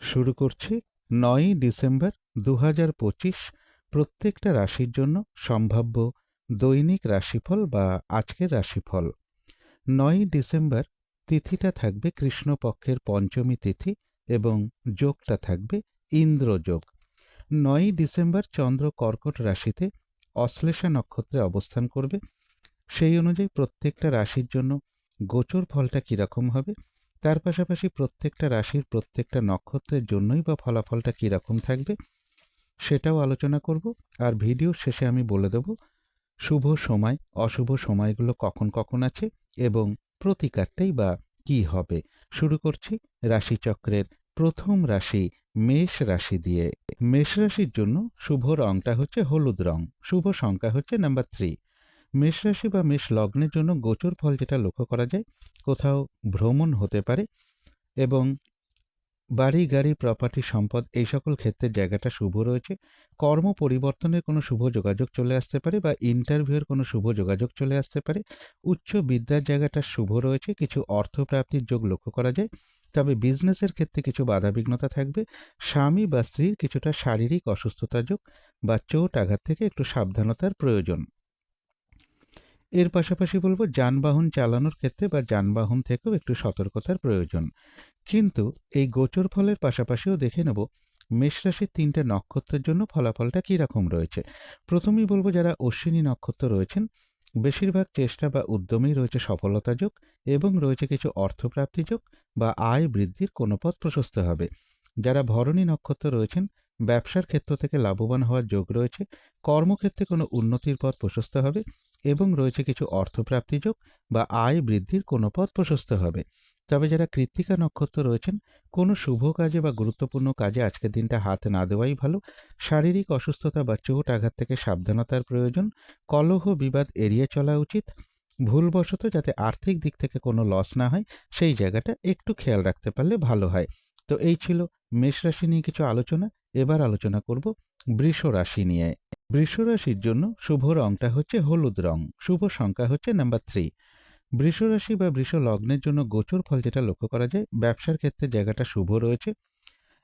শুরু করছি ৯ই ডিসেম্বর ২০২৫ প্রত্যেকটা রাশির জন্য সম্ভাব্য দৈনিক রাশিফল বা আজকের রাশিফল। ৯ই ডিসেম্বর তিথিটা থাকবে কৃষ্ণপক্ষের পঞ্চমী তিথি এবং যোগটা থাকবে ইন্দ্রযোগ। ৯ই ডিসেম্বর চন্দ্র কর্কট রাশিতে অশ্লেষা নক্ষত্রে অবস্থান করবে। সেই অনুযায়ী প্রত্যেকটা রাশির জন্য গোচর ফলটা কীরকম হবে, তার পাশাপাশি প্রত্যেকটা রাশির প্রত্যেকটা নক্ষত্রের জন্যই বা ফলাফলটা কীরকম থাকবে সেটাও আলোচনা করব। আর ভিডিওর শেষে আমি বলে দেব শুভ সময় অশুভ সময়গুলো কখন কখন আছে এবং প্রতিকারটাই বা কী হবে। শুরু করছি রাশিচক্রের প্রথম রাশি মেষ রাশি দিয়ে। মেষ রাশির জন্য শুভ রংটা হচ্ছে হলুদ রং, শুভ সংখ্যা হচ্ছে নাম্বার 3। মেষ রাশি বা মেষ লগ্নের জন্য গোচর ফল যেটা লক্ষ্য করা যায়, কোথাও ভ্রমণ হতে পারে এবং বাড়ি গাড়ি প্রপার্টি সম্পদ এই সকল ক্ষেত্রের জায়গাটা শুভ রয়েছে। কর্ম পরিবর্তনের কোনো শুভ যোগাযোগ চলে আসতে পারে বা ইন্টারভিউয়ের কোনো শুভ যোগাযোগ চলে আসতে পারে। উচ্চ বিদ্যার জায়গাটা শুভ রয়েছে, কিছু অর্থপ্রাপ্তির যোগ লক্ষ্য করা যায়। তবে বিজনেসের ক্ষেত্রে কিছু বাধাবিঘ্নতা থাকবে। স্বামী বা স্ত্রীর কিছুটা শারীরিক অসুস্থতা যোগ বা চোট আঘাত থেকে একটু সাবধানতার প্রয়োজন। এর পাশাপাশি বলবো যানবাহন চালানোর ক্ষেত্রে বা যানবাহন থেকেও একটু সতর্কতার প্রয়োজন। কিন্তু এই গোচর ফলের পাশাপাশিও দেখে নেব মেষ রাশির 3টে নক্ষত্রের জন্য ফলাফলটা কীরকম রয়েছে। প্রথমেই বলবো যারা অশ্বিনী নক্ষত্র রয়েছেন, বেশিরভাগ চেষ্টা বা উদ্যমেই রয়েছে সফলতা যোগ এবং রয়েছে কিছু অর্থপ্রাপ্তি যোগ বা আয় বৃদ্ধির কোনো পথ প্রশস্ত হবে। যারা ভরণী নক্ষত্র রয়েছেন, ব্যবসার ক্ষেত্র থেকে লাভবান হওয়ার যোগ রয়েছে, কর্মক্ষেত্রে কোনো উন্নতির পথ প্রশস্ত হবে এবং রয়েছে কিছু অর্থপ্রাপ্তি যোগ বা আয় বৃদ্ধির কোনো পথ প্রশস্ত হবে। তবে যারা কৃত্তিকা নক্ষত্র রয়েছেন, কোনো শুভ কাজে বা গুরুত্বপূর্ণ কাজে আজকের দিনটা হাত না দেওয়াই ভালো। শারীরিক অসুস্থতা বা চোট আঘাত থেকে সাবধানতার প্রয়োজন। কলহ বিবাদ এড়িয়ে চলা উচিত। ভুলবশত যাতে আর্থিক দিক থেকে কোনো লস না হয় সেই জায়গাটা একটু খেয়াল রাখতে পারলে ভালো হয়। তো এই ছিল মেষ রাশি নিয়ে কিছু আলোচনা। এবার আলোচনা করব বৃষ রাশি নিয়ে। বৃষ রাশির জন্য শুভ রংটা হচ্ছে হলুদ রং, শুভ সংখ্যা হচ্ছে নাম্বার 3। বৃষ রাশি বা বৃষ লগ্নের জন্য গোচর ফল যেটা লক্ষ্য করা যায়, ব্যবসার ক্ষেত্রে জায়গাটা শুভ রয়েছে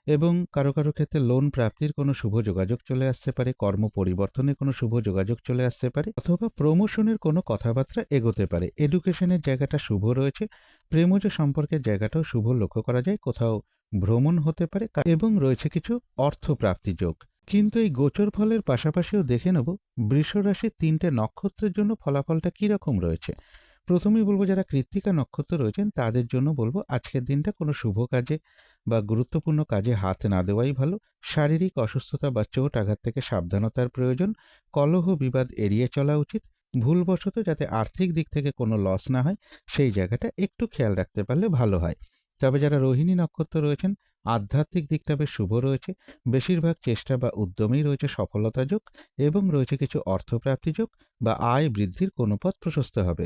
এবং কারো কারো ক্ষেত্রে লোন প্রাপ্তির কোনো শুভ যোগাযোগ চলে আসতে পারে, কর্ম পরিবর্তনের কোনো শুভ যোগাযোগ চলে আসতে পারে অথবা প্রমোশনের কোনো কথাবার্তা এগোতে পারে। এডুকেশনের জায়গাটা শুভ রয়েছে, প্রেমজ সম্পর্কের জায়গাটাও শুভ লক্ষ্য করা যায়, কোথাও ভ্রমণ হতে পারে এবং রয়েছে কিছু অর্থপ্রাপ্তি যোগ। কিন্তু এই গোচর ফলের পাশাপাশিও দেখে নেব বৃষ রাশির 3টে নক্ষত্রের জন্য ফলাফলটা কীরকম রয়েছে। প্রথমেই বলবো যারা কৃত্তিকা নক্ষত্র রয়েছেন তাদের জন্য বলবো আজকের দিনটা কোনো শুভ কাজে বা গুরুত্বপূর্ণ কাজে হাত না দেওয়াই ভালো। শারীরিক অসুস্থতা বা চোট আঘাত থেকে সাবধানতার প্রয়োজন। কলহ বিবাদ এড়িয়ে চলা উচিত। ভুলবশত যাতে আর্থিক দিক থেকে কোনো লস না হয় সেই জায়গাটা একটু খেয়াল রাখতে পারলে ভালো হয়। তবে যারা রোহিণী নক্ষত্র রয়েছেন, আধ্যাত্মিক দিকটা বেশ শুভ রয়েছে। বেশিরভাগ চেষ্টা বা উদ্যমেই রয়েছে সফলতা যোগ এবং রয়েছে কিছু অর্থপ্রাপ্তি যোগ বা আয় বৃদ্ধির কোনো পথ প্রশস্ত হবে।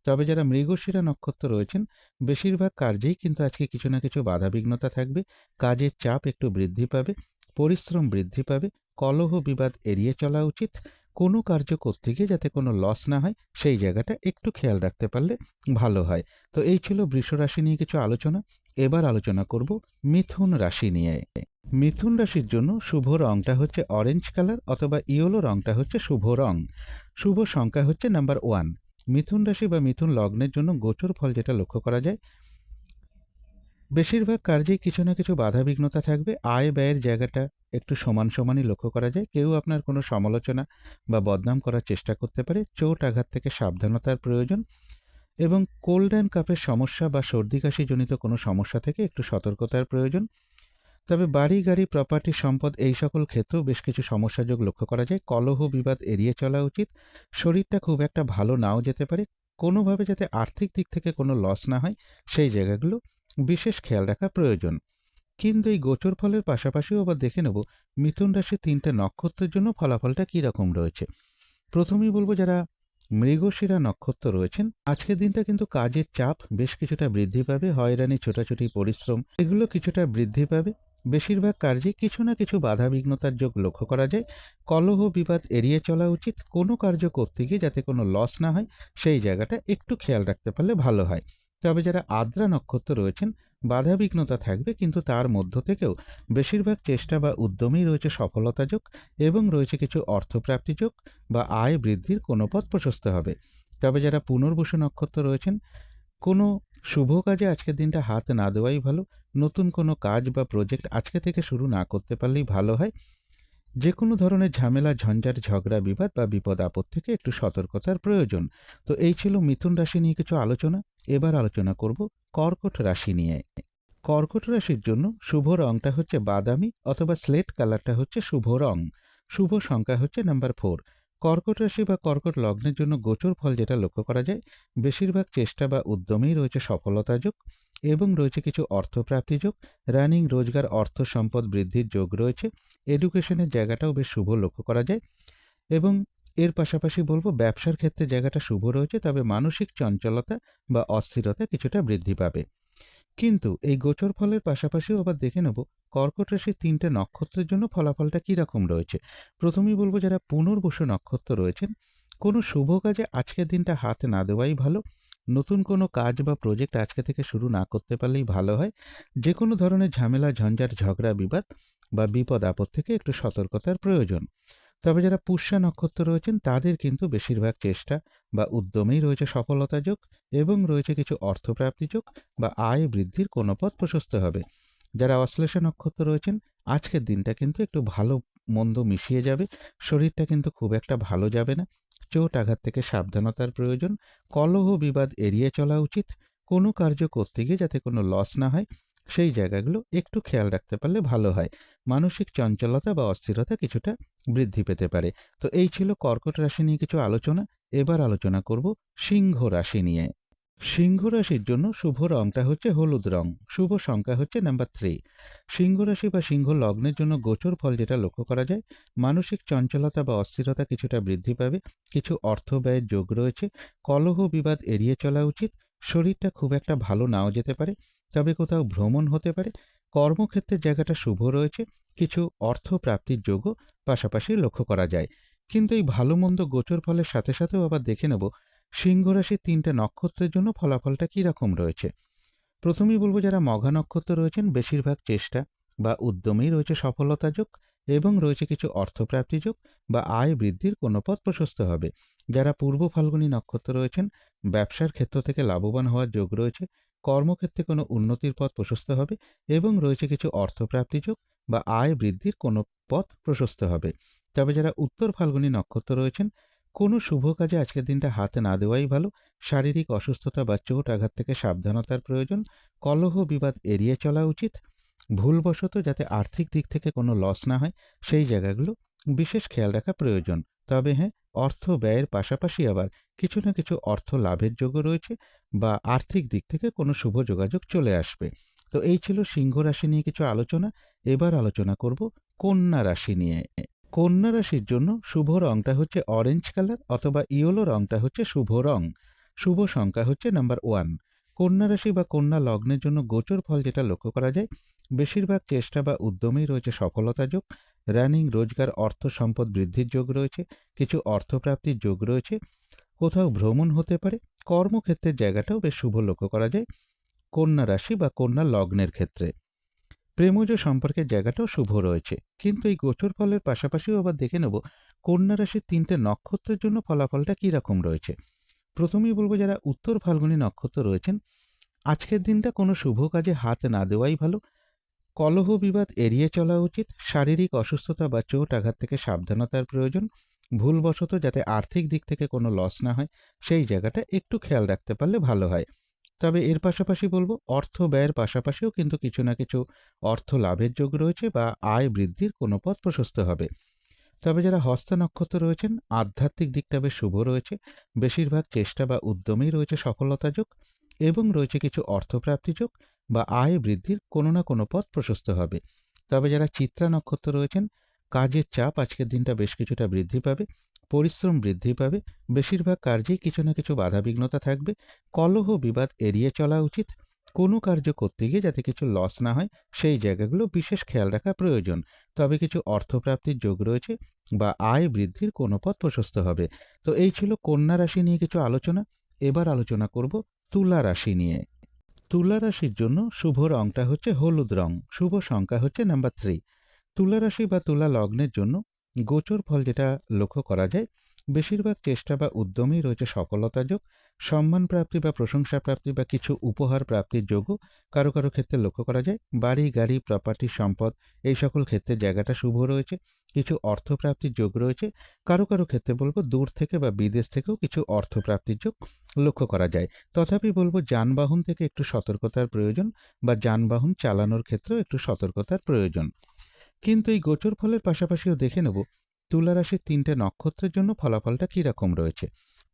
তবে যারা মৃগশিরা নক্ষত্র রয়েছেন, বেশিরভাগ কার্যেই কিন্তু আজকে কিছু না কিছু বাধাবিঘ্নতা থাকবে। কাজের চাপ একটু বৃদ্ধি পাবে, পরিশ্রম বৃদ্ধি পাবে। কলহ বিবাদ এড়িয়ে চলা উচিত। কোনো কার্য করতে গিয়ে যাতে কোনো লস না হয় সেই জায়গাটা একটু খেয়াল রাখতে পারলে ভালো হয়। তো এই ছিল বৃষ রাশি নিয়ে কিছু আলোচনা। এবার আলোচনা করব মিথুন রাশি নিয়ে। মিথুন রাশির জন্য শুভ রংটা হচ্ছে অরেঞ্জ কালার অথবা ইয়েলো রংটা হচ্ছে শুভ রং। শুভ সংখ্যা হচ্ছে নাম্বার 1। মিথুন রাশি বা মিথুন লগ্নের জন্য গোচর ফল যেটা লক্ষ্য করা যায়, বেশিরভাগ কার্যেই কিছু না কিছু বাধাবিঘ্নতা থাকবে। আয় ব্যয়ের জায়গাটা একটু সমান সমানই লক্ষ্য করা যায়। কেউ আপনার কোনো সমালোচনা বা বদনাম করার চেষ্টা করতে পারে। চোট আঘাত থেকে সাবধানতার প্রয়োজন এবং কোল্ড অ্যান্ড কাফের সমস্যা বা সর্দি কাশি জনিত কোনো সমস্যা থেকে একটু সতর্কতার প্রয়োজন। তবে বাড়ি গাড়ি প্রপার্টি সম্পদ এই সকল ক্ষেত্রেও বেশ কিছু সমস্যাযোগ লক্ষ্য করা যায়। কলহ বিবাদ এড়িয়ে চলা উচিত। শরীরটা খুব একটা ভালো নাও যেতে পারে। কোনোভাবে যাতে আর্থিক দিক থেকে কোনো লস না হয় সেই জায়গাগুলো বিশেষ খেয়াল রাখা প্রয়োজন। কিন্তু এই গোচর ফলের পাশাপাশিও আবার দেখে নেব মিথুন রাশির 3টে নক্ষত্রের জন্য ফলাফলটা কী রকম রয়েছে। প্রথমেই বলবো যারা মৃগশিরা নক্ষত্র রয়েছেন, আজকের দিনটা কিন্তু কাজের চাপ বেশ কিছুটা বৃদ্ধি পাবে। হয়রানি ছোটাছুটি পরিশ্রম এগুলো কিছুটা বৃদ্ধি পাবে। বেশিরভাগ কার্যে কিছু না কিছু বাধাবিঘ্নতার যোগ লক্ষ্য করা যায়। কলহ বিবাদ এড়িয়ে চলা উচিত। কোনো কার্য করতে গিয়ে যাতে কোনো লস না হয় সেই জায়গাটা একটু খেয়াল রাখতে পারলে ভালো হয়। তবে যারা আদ্রা নক্ষত্র রয়েছেন, বাধাবিঘ্নতা থাকবে, কিন্তু তার মধ্য থেকেও বেশিরভাগ চেষ্টা বা উদ্যমেই রয়েছে সফলতা যোগ এবং রয়েছে কিছু অর্থপ্রাপ্তি যোগ বা আয় বৃদ্ধির কোনো পথ প্রশস্ত হবে। তবে যারা পুনর্বসু নক্ষত্র রয়েছেন, কোনো শুভ কাজে আজকের দিনটা হাত না দেওয়াই ভালো। নতুন কোনো কাজ বা প্রজেক্ট আজকে থেকে শুরু না করতে পারলেই ভালো হয়। যে কোনো ধরনের ঝামেলা, ঝঞ্ঝাট, ঝগড়া, বিবাদ বা বিপদ আপদ থেকে একটু সতর্কতার প্রয়োজন। তো এই ছিল মিথুন রাশি নিয়ে কিছু আলোচনা। এবার আলোচনা করব কর্কট রাশি নিয়ে। কর্কট রাশির জন্য শুভ রংটা হচ্ছে বাদামি অথবা স্লেট কালারটা হচ্ছে শুভ রং। শুভ সংখ্যা হচ্ছে নাম্বার 4। কর্কট রাশি বা কর্কট লগ্নের জন্য গোচর ফল যেটা লক্ষ্য করা যায়, বেশিরভাগ চেষ্টা বা উদ্যমেই রয়েছে সফলতা যোগ এবং রয়েছে কিছু অর্থপ্রাপ্তি যোগ। রানিং রোজগার, অর্থ সম্পদ বৃদ্ধির যোগ রয়েছে। এডুকেশনের জায়গাটাও বেশ শুভ লক্ষ্য করা যায় এবং এর পাশাপাশি বলবো ব্যবসার ক্ষেত্রে জায়গাটা শুভ রয়েছে, তবে মানসিক চঞ্চলতা বা অস্থিরতা কিছুটা বৃদ্ধি পাবে। কিন্তু এই গোচর ফলের পাশাপাশিও আবার দেখে নেব কর্কট রাশির 3টে নক্ষত্রের জন্য ফলাফলটা কীরকম রয়েছে। প্রথমেই বলবো যারা পুনর্বসু নক্ষত্র রয়েছেন, কোনো শুভ কাজে আজকের দিনটা হাত না দেওয়াই ভালো। নতুন কোনো কাজ বা প্রজেক্ট আজকে থেকে শুরু না করতে পারলেই ভালো হয়। যে কোনো ধরনের ঝামেলা, ঝঞ্ঝাট, ঝগড়া, বিবাদ বা বিপদ আপদ থেকে একটু সতর্কতার প্রয়োজন। তবে যারা পুষ্যা নক্ষত্র রয়েছেন, তাদের কিন্তু বেশিরভাগ চেষ্টা বা উদ্যমেই রয়েছে সফলতা যোগ এবং রয়েছে কিছু অর্থপ্রাপ্তি যোগ বা আয় বৃদ্ধির কোনো পথ প্রশস্ত হবে। যারা অশ্লেষা নক্ষত্র রয়েছেন, আজকের দিনটা কিন্তু একটু ভালো মন্দ মিশিয়ে যাবে। শরীরটা কিন্তু খুব একটা ভালো যাবে না। চোট আঘাত থেকে সাবধানতার প্রয়োজন। কলহ বিবাদ এড়িয়ে চলা উচিত। কোনো কার্য করতে গিয়ে যাতে কোনো লস না হয়, সেই জায়গাগুলো একটু খেয়াল রাখতে পারলে ভালো হয়। মানসিক চঞ্চলতা বা অস্থিরতা কিছুটা বৃদ্ধি পেতে পারে। তো এই ছিল কর্কট রাশি নিয়ে কিছু আলোচনা। এবার আলোচনা করব সিংহ রাশি নিয়ে। সিংহ রাশির জন্য শুভ রংটা হচ্ছে হলুদ রং। শুভ সংখ্যা হচ্ছে নাম্বার 3। সিংহ রাশি বা সিংহ লগ্নের জন্য গোচর ফল যেটা লক্ষ্য করা যায়, মানসিক চঞ্চলতা বা অস্থিরতা কিছুটা বৃদ্ধি পাবে। কিছু অর্থ ব্যয়ের যোগ রয়েছে। কলহ বিবাদ এড়িয়ে চলা উচিত। শরীরটা খুব একটা ভালো নাও যেতে পারে, তবে কোথাও ভ্রমণ হতে পারে। কর্মক্ষেত্রের জায়গাটা শুভ রয়েছে। কিছু অর্থ প্রাপ্তির যোগও পাশাপাশি লক্ষ্য করা যায়। কিন্তু এই ভালো মন্দ গোচর ফলের সাথে সাথেও আবার দেখে নেব সিংহ রাশির 3টে নক্ষত্রের জন্য ফলাফলটা কীরকম রয়েছে। প্রথমেই বলবো যারা মঘা নক্ষত্র রয়েছেন, বেশিরভাগ চেষ্টা বা উদ্যমেই রয়েছে সফলতা যোগ এবং রয়েছে কিছু অর্থপ্রাপ্তি যোগ বা আয় বৃদ্ধির কোনো পথ প্রশস্ত হবে। যারা পূর্ব ফাল্গুনী নক্ষত্র রয়েছেন, ব্যবসার ক্ষেত্র থেকে লাভবান হওয়ার যোগ রয়েছে। কর্মক্ষেত্রে কোনো উন্নতির পথ প্রশস্ত হবে এবং রয়েছে কিছু অর্থপ্রাপ্তি যোগ বা আয় বৃদ্ধির কোনো পথ প্রশস্ত হবে। তবে যারা উত্তর ফাল্গুনী নক্ষত্র রয়েছেন, কোনো শুভ কাজে আজকের দিনটা হাতে না দেওয়াই ভালো। শারীরিক অসুস্থতা বা চোট আঘাত থেকে সাবধানতার প্রয়োজন। কলহ বিবাদ এড়িয়ে চলা উচিত। ভুলবশত যাতে আর্থিক দিক থেকে কোনো লস না হয়, সেই জায়গাগুলো বিশেষ খেয়াল রাখা প্রয়োজন। তবে হ্যাঁ, অর্থ ব্যয়ের পাশাপাশি আবার কিছু না কিছু অর্থ লাভের যোগও রয়েছে বা আর্থিক দিক থেকে কোনো শুভ যোগাযোগ চলে আসবে। তো এই ছিল সিংহ রাশি নিয়ে কিছু আলোচনা। এবার আলোচনা করব কন্যা রাশি নিয়ে। কন্যা রাশির জন্য শুভ রংটা হচ্ছে অরেঞ্জ কালার অথবা ইয়েলো রংটা হচ্ছে শুভ রং। শুভ সংখ্যা হচ্ছে নাম্বার 1। কন্যা রাশি বা কন্যা লগ্নের জন্য গোচর ফল যেটা লক্ষ্য করা যায়, বেশিরভাগ চেষ্টা বা উদ্যমেই রয়েছে সফলতা যোগ। রানিং রোজগার, অর্থ সম্পদ বৃদ্ধির যোগ রয়েছে। কিছু অর্থপ্রাপ্তির যোগ রয়েছে। কোথাও ভ্রমণ হতে পারে। কর্মক্ষেত্রের জায়গাটাও বেশ শুভ লক্ষ্য করা যায় কন্যা রাশি বা কন্যা লগ্নের ক্ষেত্রে। প্রেমজ সম্পর্কের জায়গাটাও শুভ রয়েছে। কিন্তু এই গোচর ফলের পাশাপাশিও আবার দেখে নেব কন্যা রাশির 3টে নক্ষত্রের জন্য ফলাফলটা কীরকম রয়েছে। প্রথমেই বলবো যারা উত্তর ফাল্গুনী নক্ষত্র রয়েছেন, আজকের দিনটা কোনো শুভ কাজে হাত না দেওয়াই ভালো। কলহ বিবাদ এড়িয়ে চলা উচিত। শারীরিক অসুস্থতা বা চোট আঘাত থেকে সাবধানতার প্রয়োজন। ভুলবশত যাতে আর্থিক দিক থেকে কোনো লস না হয়, সেই জায়গাটা একটু খেয়াল রাখতে পারলে ভালো হয়। তবে এর পাশাপাশি বলবো অর্থ ব্যয়ের পাশাপাশিও কিন্তু কিছু না কিছু অর্থ লাভের যোগ রয়েছে বা আয় বৃদ্ধির কোনো পথ প্রশস্ত হবে। তবে যারা হস্তা নক্ষত্র রয়েছেন, আধ্যাত্মিক দিকটা বেশ শুভ রয়েছে। বেশিরভাগ চেষ্টা বা উদ্যমেই রয়েছে সফলতা যোগ এবং রয়েছে কিছু অর্থপ্রাপ্তি যোগ বা আয় বৃদ্ধির কোনো না কোনো পথ প্রশস্ত হবে। তবে যারা চিত্রা নক্ষত্র রয়েছেন, কাজের চাপ আজকের দিনটা বেশ কিছুটা বৃদ্ধি পাবে। পরিশ্রম বৃদ্ধি পাবে। বেশিরভাগ কার্যেই কিছু না কিছু বাধাবিঘ্নতা থাকবে। কলহ বিবাদ এড়িয়ে চলা উচিত। কোনো কার্য করতে গিয়ে যাতে কিছু লস না হয়, সেই জায়গাগুলো বিশেষ খেয়াল রাখা প্রয়োজন। তবে কিছু অর্থপ্রাপ্তির যোগ রয়েছে বা আয় বৃদ্ধির কোনো পথ প্রশস্ত হবে। তো এই ছিল কন্যা রাশি নিয়ে কিছু আলোচনা। এবার আলোচনা করব তুলা রাশি নিয়ে। তুলা রাশির জন্য শুভ রংটা হচ্ছে হলুদ রং, শুভ সংখ্যা হচ্ছে নাম্বার 3। তুলা রাশি বা তুলা লগ্নের জন্য গোচর ফল যেটা লক্ষ্য করা যায়, বেশিরভাগ চেষ্টা বা উদ্যমেই রয়েছে সফলতা যোগ, সম্মান প্রাপ্তি বা প্রশংসা প্রাপ্তি বা কিছু উপহার প্রাপ্তির যোগও কারো কারো ক্ষেত্রে লক্ষ্য করা যায়। বাড়ি গাড়ি প্রপার্টি সম্পদ এই সকল ক্ষেত্রে জায়গাটা শুভ রয়েছে। কিছু অর্থপ্রাপ্তির যোগ রয়েছে। কারো কারো ক্ষেত্রে বলবো দূর থেকে বা বিদেশ থেকেও কিছু অর্থপ্রাপ্তির যোগ লক্ষ্য করা যায়। তথাপি বলবো যানবাহন থেকে একটু সতর্কতার প্রয়োজন বা যানবাহন চালানোর ক্ষেত্রেও একটু সতর্কতার প্রয়োজন। কিন্তু এই গোচর ফলের পাশাপাশিও দেখে নেব তুলা রাশির 3টে নক্ষত্রের জন্য ফলাফলটা কীরকম রয়েছে।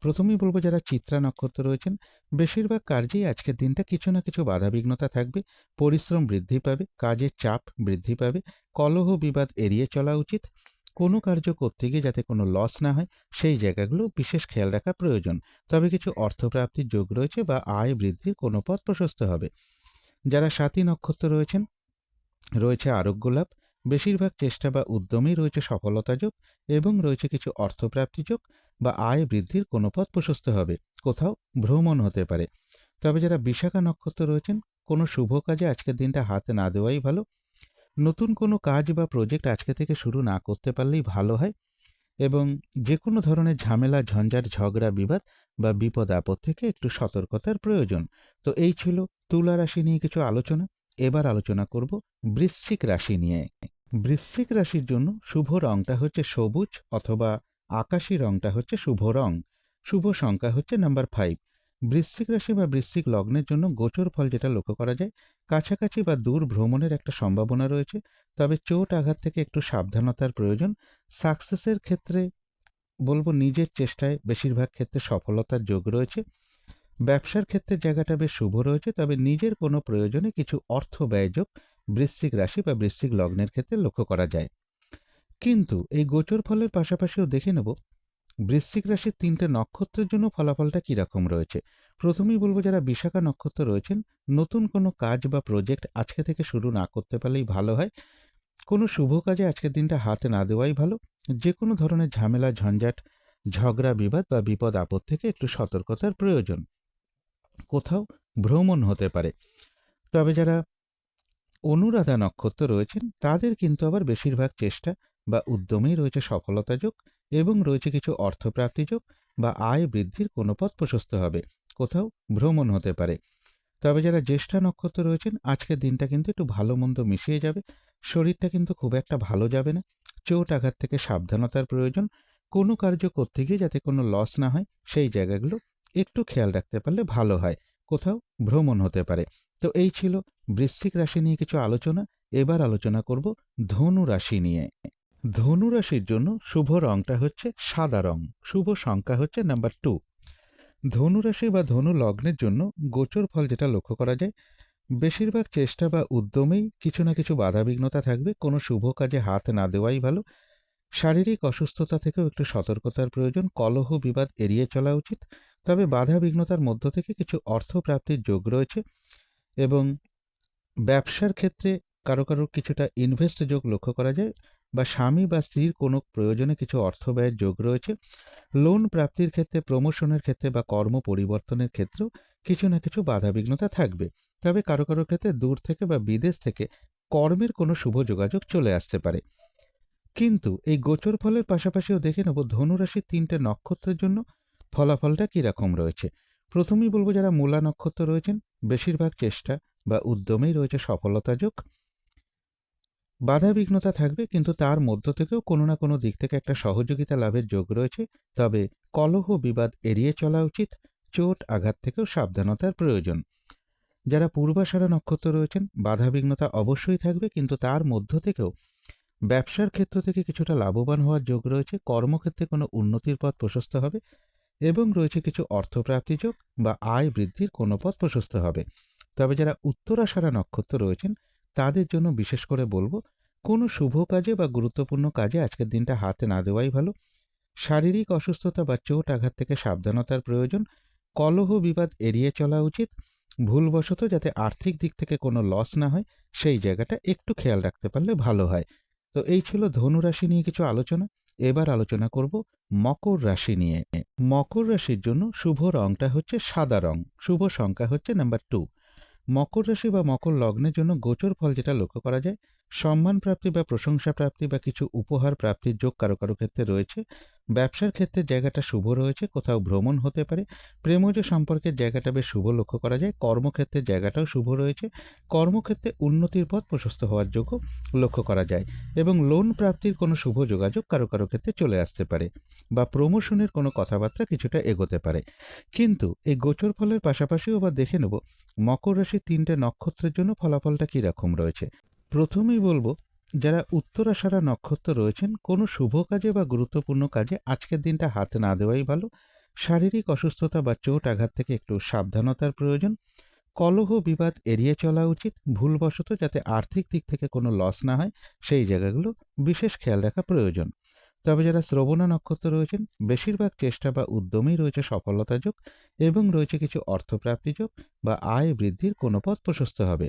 প্রথমেই বলবো যারা চিত্রা নক্ষত্র রয়েছেন, বেশিরভাগ কার্যেই আজকের দিনটা কিছু না কিছু বাধাবিঘ্নতা থাকবে, পরিশ্রম বৃদ্ধি পাবে, কাজের চাপ বৃদ্ধি পাবে, কলহ বিবাদ এড়িয়ে চলা উচিত। কোনো কার্য করতে গিয়ে যাতে কোনো লস না হয় সেই জায়গাগুলো বিশেষ খেয়াল রাখা প্রয়োজন। তবে কিছু অর্থপ্রাপ্তির যোগ রয়েছে বা আয় বৃদ্ধির কোনো পথ প্রশস্ত হবে। যারা সাথী নক্ষত্র রয়েছেন, রয়েছে আরোগ্য লাভ, বেশিরভাগ চেষ্টা বা উদ্যমেই রয়েছে সফলতা যোগ এবং রয়েছে কিছু অর্থপ্রাপ্তি যোগ বা আয় বৃদ্ধির কোনো পথ প্রশস্ত হবে। কোথাও ভ্রমণ হতে পারে। তবে যারা বিশাখা নক্ষত্র রয়েছেন, কোনো শুভ কাজে আজকের দিনটা হাত না দেওয়াই ভালো। নতুন কোনো কাজ বা প্রজেক্ট আজকে থেকে শুরু না করতে পারলেই ভালো হয় এবং যে কোনো ধরনের ঝামেলা ঝঞ্ঝাট ঝগড়া বিবাদ বা বিপদ আপদ থেকে একটু সতর্কতার প্রয়োজন। তো এই ছিল তুলা রাশি নিয়ে কিছু আলোচনা। এবার আলোচনা করব বৃশ্চিক রাশি নিয়ে। বৃশ্চিক রাশির জন্য শুভ রংটা হচ্ছে সবুজ অথবা আকাশী রংটা হচ্ছে শুভ রং। শুভ সংখ্যা হচ্ছে নাম্বার 5। বৃশ্চিক রাশি বা বৃশ্চিক লগ্নের জন্য গোচর ফল যেটা লক্ষ্য করা যায়, কাছাকাছি বা দূর ভ্রমণের একটা সম্ভাবনা রয়েছে। তবে চোট আঘাত থেকে একটু সাবধানতার প্রয়োজন। সাকসেসের ক্ষেত্রে বলবো নিজের চেষ্টায় বেশিরভাগ ক্ষেত্রে সফলতার যোগ রয়েছে। ব্যবসার ক্ষেত্রে জায়গাটা বেশ শুভ রয়েছে, তবে নিজের কোনো প্রয়োজনে কিছু অর্থ ব্যয়যোগ বৃশ্চিক রাশি বা বৃশ্চিক লগ্নের ক্ষেত্রে লক্ষ্য করা যায়। কিন্তু এই গোচর ফলের পাশাপাশিও দেখে নেব বৃশ্চিক রাশির 3টে নক্ষত্রের জন্য ফলাফলটা কীরকম রয়েছে। প্রথমেই বলবো যারা বিশাখা নক্ষত্র রয়েছেন, নতুন কোনো কাজ বা প্রজেক্ট আজকে থেকে শুরু না করতে পারলেই ভালো হয়। কোনো শুভ কাজে আজকের দিনটা হাতে না দেওয়াই ভালো। যে কোনো ধরনের ঝামেলা ঝঞ্ঝাট ঝগড়া বিবাদ বা বিপদ আপদ থেকে একটু সতর্কতার প্রয়োজন। কোথাও ভ্রমণ হতে পারে। তবে যারা অনুরাধা নক্ষত্র রয়েছেন, তাদের কিন্তু আবার বেশিরভাগ চেষ্টা বা উদ্যমেই রয়েছে সফলতা যোগ এবং রয়েছে কিছু অর্থপ্রাপ্তি যোগ বা আয় বৃদ্ধির কোনো পথ প্রশস্ত হবে। কোথাও ভ্রমণ হতে পারে। তবে যারা জ্যেষ্ঠা নক্ষত্র রয়েছেন, আজকের দিনটা কিন্তু একটু ভালো মন্দ মিশিয়ে যাবে। শরীরটা কিন্তু খুব একটা ভালো যাবে না। চোট আঘাত থেকে সাবধানতার প্রয়োজন। কোনো কার্য করতে গিয়ে যাতে কোনো লস না হয় সেই জায়গাগুলো একটু খেয়াল রাখতে পারলে ভালো হয়। কোথাও ভ্রমণ হতে পারে। তো এই ছিল বৃশ্চিক রাশি নিয়ে কিছু আলোচনা। এবার আলোচনা করব ধনু রাশি নিয়ে। ধনু রাশির জন্য শুভ রংটা হচ্ছে সাদা রং। শুভ সংখ্যা হচ্ছে নাম্বার 2। ধনু রাশি বা ধনু লগ্নের জন্য গোচর ফল যেটা লক্ষ্য করা যায়, বেশিরভাগ চেষ্টা বা উদ্যমেই কিছু না কিছু বাধাবিঘ্নতা থাকবে। কোনো শুভ কাজে হাত না দেওয়াই ভালো। শারীরিক অসুস্থতা থেকেও একটু সতর্কতার প্রয়োজন। কলহ বিবাদ এড়িয়ে চলা উচিত। তবে বাধাবিঘ্নতার মধ্য থেকে কিছু অর্থপ্রাপ্তির যোগ রয়েছে এবং ব্যবসার ক্ষেত্রে কারো কারো কিছুটা ইনভেস্ট যোগ লক্ষ্য করা যায় বা স্বামী বা স্ত্রীর কোনো প্রয়োজনে কিছু অর্থ ব্যয়ের যোগ রয়েছে। লোন প্রাপ্তির ক্ষেত্রে, প্রমোশনের ক্ষেত্রে বা কর্ম পরিবর্তনের ক্ষেত্রেও কিছু না কিছু বাধাবিঘ্নতা থাকবে। তবে কারো কারো ক্ষেত্রে দূর থেকে বা বিদেশ থেকে কর্মের কোনো শুভ যোগাযোগ চলে আসতে পারে। কিন্তু এই গোচর ফলের পাশাপাশিও দেখে নেব ধনুরাশির 3টে নক্ষত্রের জন্য ফলাফলটা কীরকম রয়েছে। প্রথমেই বলবো যারা মূলা নক্ষত্র রয়েছেন, বেশিরভাগ চেষ্টা বা উদ্যমেই রয়েছে সফলতা যোগ। বাধাবিঘ্নতা থাকবে কিন্তু তার মধ্য থেকেও কোনো না কোনো দিক থেকে একটা সহযোগিতা লাভের যোগ রয়েছে। তবে কলহ বিবাদ এড়িয়ে চলা উচিত। চোট আঘাত থেকেও সাবধানতার প্রয়োজন। যারা পূর্বাষাঢ়া নক্ষত্র রয়েছেন, বাধাবিঘ্নতা অবশ্যই থাকবে কিন্তু তার মধ্য থেকেও ব্যবসার ক্ষেত্র থেকে কিছুটা লাভবান হওয়ার যোগ রয়েছে। কর্মক্ষেত্রে কোনো উন্নতির পথ প্রশস্ত হবে এবং রয়েছে কিছু অর্থপ্রাপ্তি যোগ বা আয় বৃদ্ধির কোনো পথ প্রশস্ত হবে। তবে যারা উত্তরাষাঢ়া নক্ষত্র রয়েছেন, তাদের জন্য বিশেষ করে বলবো কোনো শুভ কাজে বা গুরুত্বপূর্ণ কাজে আজকের দিনটা হাতে না দেওয়াই ভালো। শারীরিক অসুস্থতা বা চোট আঘাত থেকে সাবধানতার প্রয়োজন। কলহ বিবাদ এড়িয়ে চলা উচিত। ভুলবশত যাতে আর্থিক দিক থেকে কোনো লস না হয় সেই জায়গাটা একটু খেয়াল রাখতে পারলে ভালো হয়। তো এই ছিল ধনু রাশি নিয়ে কিছু আলোচনা। এবার আলোচনা করব মকর রাশি নিয়ে। মকর রাশির জন্য শুভ রংটা হচ্ছে সাদা রং। শুভ সংখ্যা হচ্ছে নাম্বার 2। মকর রাশি বা মকর লগ্নের জন্য গোচর ফল যেটা লক্ষ্য করা যায়, সম্মান প্রাপ্তি বা প্রশংসা প্রাপ্তি বা কিছু উপহার প্রাপ্তির যোগ কারো কারো ক্ষেত্রে রয়েছে। ব্যবসার ক্ষেত্রে জায়গাটা শুভ রয়েছে, কোথাও ভ্রমণ হতে পারে। প্রেমজ সম্পর্কের জায়গাটা বেশ শুভ লক্ষ্য করা যায়। কর্মক্ষেত্রের জায়গাটাও শুভ রয়েছে, কর্মক্ষেত্রে উন্নতির পথ প্রশস্ত হওয়ার যোগ্য লক্ষ্য করা যায় এবং লোন প্রাপ্তির কোনো শুভ যোগাযোগ কারো কারো ক্ষেত্রে চলে আসতে পারে বা প্রমোশনের কোনো কথাবার্তা কিছুটা এগোতে পারে। কিন্তু এই গোচর ফলের পাশাপাশিও আবার দেখে নেব মকর রাশির 3টে নক্ষত্রের জন্য ফলাফলটা কীরকম রয়েছে। প্রথমেই বলবো, যারা উত্তরাষাঢ়া নক্ষত্র রয়েছেন, কোনো শুভ কাজে বা গুরুত্বপূর্ণ কাজে আজকের দিনটা হাত না দেওয়াই ভালো। শারীরিক অসুস্থতা বা চোট আঘাত থেকে একটু সাবধানতার প্রয়োজন। কলহ বিবাদ এড়িয়ে চলা উচিত, ভুলবশত যাতে আর্থিক দিক থেকে কোনো লস না হয় সেই জায়গাগুলো বিশেষ খেয়াল রাখা প্রয়োজন। তবে যারা শ্রবণা নক্ষত্র রয়েছেন, বেশিরভাগ চেষ্টা বা উদ্যমেই রয়েছে সফলতা যোগ এবং রয়েছে কিছু অর্থপ্রাপ্তি যোগ বা আয় বৃদ্ধির কোনো পথ প্রশস্ত হবে।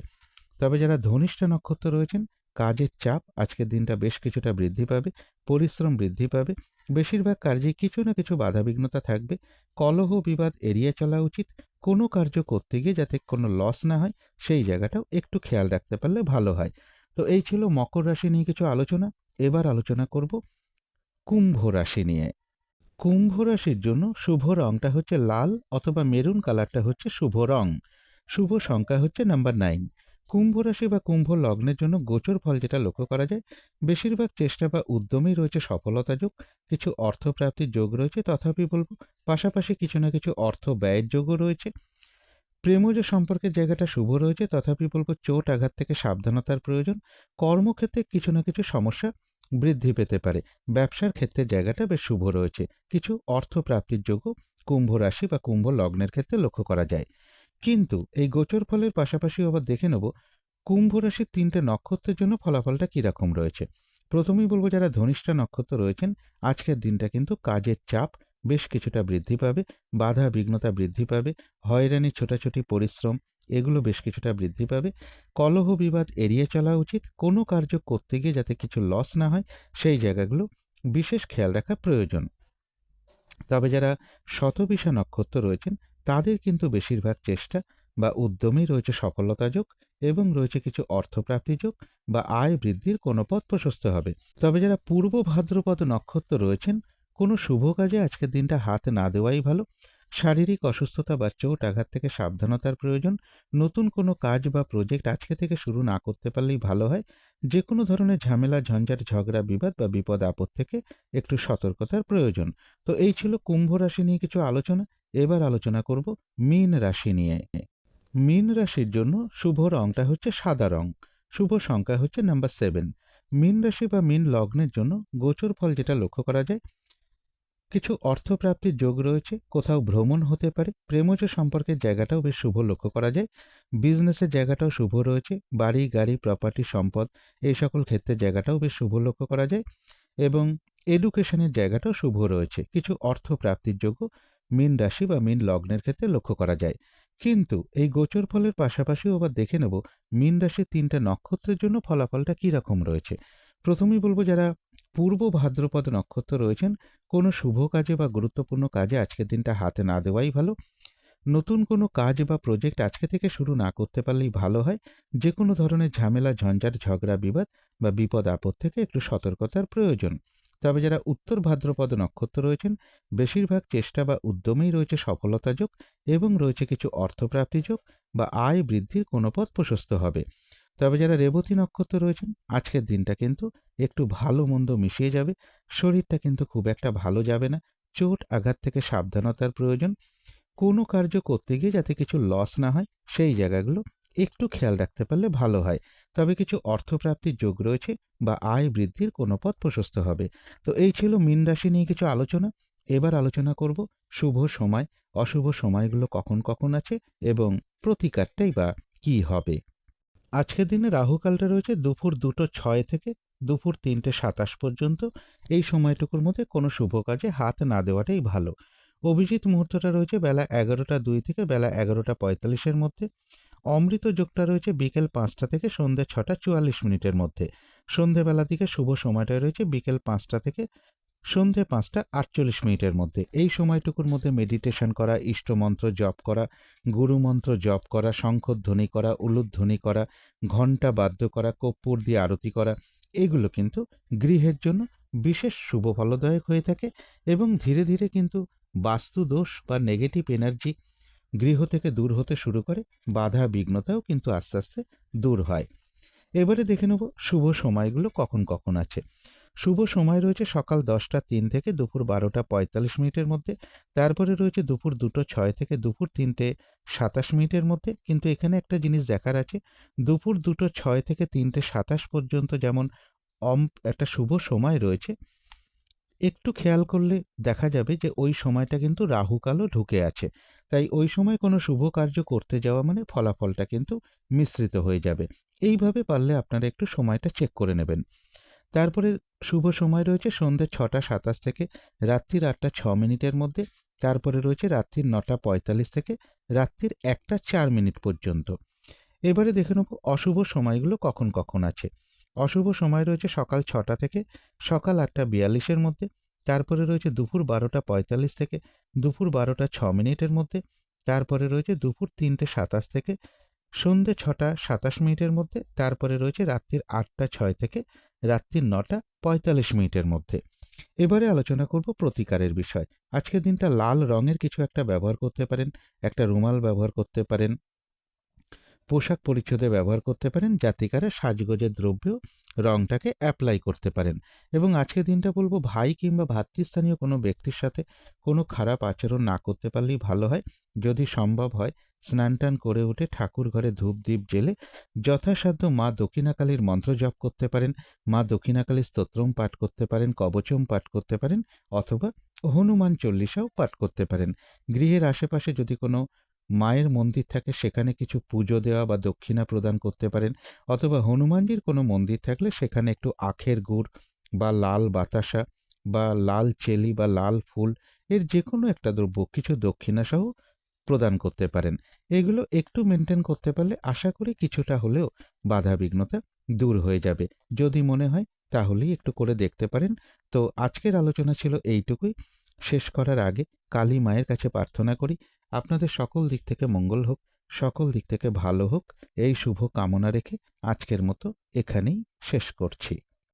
তবে যারা ধনিষ্ঠা নক্ষত্র রয়েছেন, কাজের চাপ আজকের দিনটা বেশ কিছুটা বৃদ্ধি পাবে, পরিশ্রম বৃদ্ধি পাবে, বেশিরভাগ কার্যে কিছু না কিছু বাধাবিঘ্নতা থাকবে। কলহ বিবাদ এড়িয়ে চলা উচিত, কোনো কার্য করতে গিয়ে যাতে কোনো লস না হয় সেই জায়গাটাও একটু খেয়াল রাখতে পারলে ভালো হয়। তো এই ছিল মকর রাশি নিয়ে কিছু আলোচনা। এবার আলোচনা করব কুম্ভ রাশি নিয়ে। কুম্ভ রাশির জন্য শুভ রংটা হচ্ছে লাল অথবা মেরুন কালারটা হচ্ছে শুভ রং। শুভ সংখ্যা হচ্ছে নাম্বার 9। কুম্ভ রাশি বা কুম্ভ লগ্নের জন্য গোচর ফল যেটা লক্ষ্য করা যায়, বেশিরভাগ চেষ্টা বা উদ্যমেই রয়েছে সফলতা যোগ, কিছু অর্থপ্রাপ্তির যোগ রয়েছে, তথাপি বলবো পাশাপাশি কিছু না কিছু অর্থ ব্যয়ের যোগও রয়েছে। প্রেমজ সম্পর্কের জায়গাটা শুভ রয়েছে, তথাপি বলবো চোট আঘাত থেকে সাবধানতার প্রয়োজন। কর্মক্ষেত্রে কিছু না কিছু সমস্যা বৃদ্ধি পেতে পারে। ব্যবসার ক্ষেত্রে জায়গাটা বেশ শুভ রয়েছে, কিছু অর্থ প্রাপ্তির যোগ্য কুম্ভ রাশি বা কুম্ভ লগ্নের ক্ষেত্রে লক্ষ্য করা যায়। কিন্তু এই গোচর ফলের পাশাপাশি আবার দেখে নেব কুম্ভ রাশির 3টে নক্ষত্রের জন্য ফলাফলটা কীরকম রয়েছে। প্রথমেই বলবো, যারা ধনিষ্ঠা নক্ষত্র রয়েছেন, আজকের দিনটা কিন্তু কাজের চাপ বেশ কিছুটা বৃদ্ধি পাবে, বাধা বিঘ্নতা বৃদ্ধি পাবে, হয়রানি ছোটাছুটি পরিশ্রম এগুলো বেশ কিছুটা বৃদ্ধি পাবে। কলহ বিবাদ এড়িয়ে চলা উচিত, কোনো কার্য করতে গিয়ে যাতে কিছু লস না হয় সেই জায়গাগুলো বিশেষ খেয়াল রাখা প্রয়োজন। তবে যারা শতবিশা নক্ষত্র রয়েছেন, তাদের কিন্তু বেশিরভাগ চেষ্টা বা উদ্যমেই রয়েছে সফলতা যোগ এবং রয়েছে কিছু অর্থপ্রাপ্তি যোগ বা আয় বৃদ্ধির কোনো পথ প্রশস্ত হবে। তবে যারা পূর্ব ভাদ্রপদ নক্ষত্র রয়েছেন, কোনো শুভ কাজে আজকের দিনটা হাত না দেওয়াই ভালো। শারীরিক অসুস্থতা বা চোট আঘাত থেকে সাবধানতার প্রয়োজন। নতুন কোনো কাজ বা প্রজেক্ট আজকে থেকে শুরু না করতে পারলেই ভালো হয়। যে কোনো ধরনের ঝামেলা ঝঞ্ঝাট ঝগড়া বিবাদ বা বিপদ আপদ থেকে একটু সতর্কতার প্রয়োজন। তো এই ছিল কুম্ভ রাশি নিয়ে কিছু আলোচনা। এবার আলোচনা করব মীন রাশি নিয়ে। মীন রাশির জন্য শুভ রংটা হচ্ছে সাদা রং। শুভ সংখ্যা হচ্ছে নাম্বার 7। মীন রাশি বা মীন লগ্নের জন্য গোচর ফল যেটা লক্ষ্য করা যায়, কিছু অর্থপ্রাপ্তির যোগ রয়েছে, কোথাও ভ্রমণ হতে পারে, প্রেমজ সম্পর্কের জায়গাটাও বেশ শুভ লক্ষ্য করা যায়। বিজনেসের জায়গাটাও শুভ রয়েছে, বাড়ি গাড়ি প্রপার্টি সম্পদ এই সকল ক্ষেত্রের জায়গাটাও বেশ শুভ লক্ষ্য করা যায় এবং এডুকেশনের জায়গাটাও শুভ রয়েছে, কিছু অর্থ প্রাপ্তির যোগ্য মীন রাশি বা মীন লগ্নের ক্ষেত্রে লক্ষ্য করা যায়। কিন্তু এই গোচর ফলের পাশাপাশিও আবার দেখে নেব মীন রাশির 3টে নক্ষত্রের জন্য ফলাফলটা কী রকম রয়েছে। প্রথমেই বলবো, যারা পূর্ব ভাদ্রপদ নক্ষত্র রয়েছেন, কোনো শুভ কাজে বা গুরুত্বপূর্ণ কাজে আজকের দিনটা হাতে না দেওয়াই ভালো। নতুন কোনো কাজ বা প্রজেক্ট আজকে থেকে শুরু না করতে পারলেই ভালো হয়। যে কোনো ধরনের ঝামেলা ঝঞ্ঝাট ঝগড়া বিবাদ বা বিপদ আপদ থেকে একটু সতর্কতার প্রয়োজন। তবে যারা উত্তর ভাদ্রপদ নক্ষত্র রয়েছেন, বেশিরভাগ চেষ্টা বা উদ্যমেই রয়েছে সফলতা যোগ এবং রয়েছে কিছু অর্থপ্রাপ্তি যোগ বা আয় বৃদ্ধির কোনো পথ প্রশস্ত হবে। তবে যারা রেবতী নক্ষত্র রয়েছেন, আজকের দিনটা কিন্তু একটু ভালো মন্দ মিশিয়ে যাবে। শরীরটা কিন্তু খুব একটা ভালো যাবে না, চোট আঘাত থেকে সাবধানতার প্রয়োজন। কোনো কার্য করতে গিয়ে যাতে কিছু লস না হয় সেই জায়গাগুলো একটু খেয়াল রাখতে পারলে ভালো হয়। তবে কিছু অর্থপ্রাপ্তির যোগ রয়েছে বা আয় বৃদ্ধির কোনো পথ প্রশস্ত হবে। তো এই ছিল মীন রাশি নিয়ে কিছু আলোচনা। এবার আলোচনা করব শুভ সময় অশুভ সময়গুলো কখন কখন আছে এবং প্রতিকারটাই বা কী হবে। আজকের দিনে রাহুকালটা রয়েছে দুপুর 2:06 থেকে দুপুর 3:27 পর্যন্ত। এই সময়টুকুর মধ্যে কোনো শুভ কাজে হাত না দেওয়াটাই ভালো। অভিজিৎ মুহূর্তটা রয়েছে বেলা 11:02 থেকে বেলা 11:45 মধ্যে। অমৃত যোগটা রয়েছে বিকেল 5টা থেকে সন্ধ্যে 6:44 মধ্যে। সন্ধেবেলা দিকে শুভ সময়টা রয়েছে বিকেল 5টা থেকে সন্ধে 5:48 মধ্যে। এই সময়টুকুর মধ্যে মেডিটেশন করা, ইষ্টমন্ত্র জপ করা, গুরুমন্ত্র জপ করা, শঙ্খধ্বনি করা, উলুধ্বনি করা, ঘণ্টা বাদ্য করা, কর্পূর দিয়ে আরতি করা, এগুলো কিন্তু গৃহের জন্য বিশেষ শুভ ফলদায়ক হয়ে থাকে এবং ধীরে ধীরে কিন্তু বাস্তু দোষ বা নেগেটিভ এনার্জি গৃহ থেকে দূর হতে শুরু করে, বাধা বিঘ্নতাও কিন্তু আস্তে আস্তে দূর হয়। এবারে দেখে নেব শুভ সময়গুলো কখন কখন আছে। শুভ সময় রয়েছে সকাল 10:03 থেকে দুপুর 12:45 মধ্যে, তারপরে রয়েছে দুপুর 2:06 থেকে দুপুর 3:27 মধ্যে। কিন্তু এখানে একটা জিনিস দেখার আছে, দুপুর 2:06 থেকে 3:27 পর্যন্ত যেমন একটা শুভ সময় রয়েছে, একটু খেয়াল করলে দেখা যাবে যে ওই সময়টা কিন্তু রাহুকালও ঢুকে আছে। তাই ওই সময় কোনো শুভ কার্য করতে যাওয়া মানে ফলাফলটা কিন্তু মিশ্রিত হয়ে যাবে। এইভাবে পারলে আপনারা একটু সময়টা চেক করে নেবেন। তারপরে শুভ সময় রয়েছে সন্ধ্যে 6:27 থেকে রাত্রির 8:06 মধ্যে। তারপরে রয়েছে রাত্রির 9:45 থেকে রাত্রির 1:04 পর্যন্ত। এবারে দেখে নেব অশুভ সময়গুলো কখন কখন আছে। অশুভ সময় রয়েছে সকাল 6টা থেকে সকাল 8:42 মধ্যে। তারপরে রয়েছে দুপুর 12:45 থেকে দুপুর 12:06 মধ্যে। তারপরে রয়েছে দুপুর 3:27 থেকে সন্ধ্যে 6:27 মধ্যে। তারপরে রয়েছে রাত্রির 8:06 থেকে রাত্রির 9:45 মধ্যে। এবারে আলোচনা করব প্রতিকারের বিষয়। আজকের দিনটা লাল রঙের কিছু একটা ব্যবহার করতে পারেন, একটা রুমাল ব্যবহার করতে পারেন, পোশাক পরিচ্ছদে ব্যবহার করতে পারেন, জাতিকারা সাজগোজের দ্রব্যেও রঙটাকে অ্যাপ্লাই করতে পারেন। এবং আজকের দিনটা বলবো ভাই কিংবা ভ্রাতৃস্থানীয় কোনো ব্যক্তির সাথে কোনো খারাপ আচরণ না করতে পারলেই ভালো হয়। যদি সম্ভব হয় স্নান টান করে উঠে ঠাকুর ঘরে ধূপ দ্বীপ জেলে যথাসাধ্য মা দক্ষিণাকালীর মন্ত্র জপ করতে পারেন, মা দক্ষিণাকালীর স্তোত্রম পাঠ করতে পারেন, কবচম পাঠ করতে পারেন, অথবা হনুমান চল্লিশাও পাঠ করতে পারেন। গৃহের আশেপাশে যদি কোনো মায়ের মন্দির থাকে সেখানে কিছু পুজো দেওয়া বা দক্ষিণা প্রদান করতে পারেন, অথবা হনুমানজির কোনো মন্দির থাকলে সেখানে একটু আখের গুড় বা লাল বাতাসা বা লাল চেলি বা লাল ফুল এর যে কোনো একটা দ্রব্য কিছু দক্ষিণা সহ প্রদান করতে পারেন। এগুলো একটু মেনটেন করতে পারলে আশা করি কিছুটা হলেও বাধা বিঘ্নতা দূর হয়ে যাবে। যদি মনে হয় তাহলেই একটু করে দেখতে পারেন। তো আজকের আলোচনা ছিল এইটুকুই। শেষ করার আগে কালী মায়ের কাছে প্রার্থনা করি আপনাদের সকল দিক থেকে মঙ্গল হোক, সকল দিক থেকে ভালো হোক, এই শুভ কামনা রেখে আজকের মতো এখানেই শেষ করছি।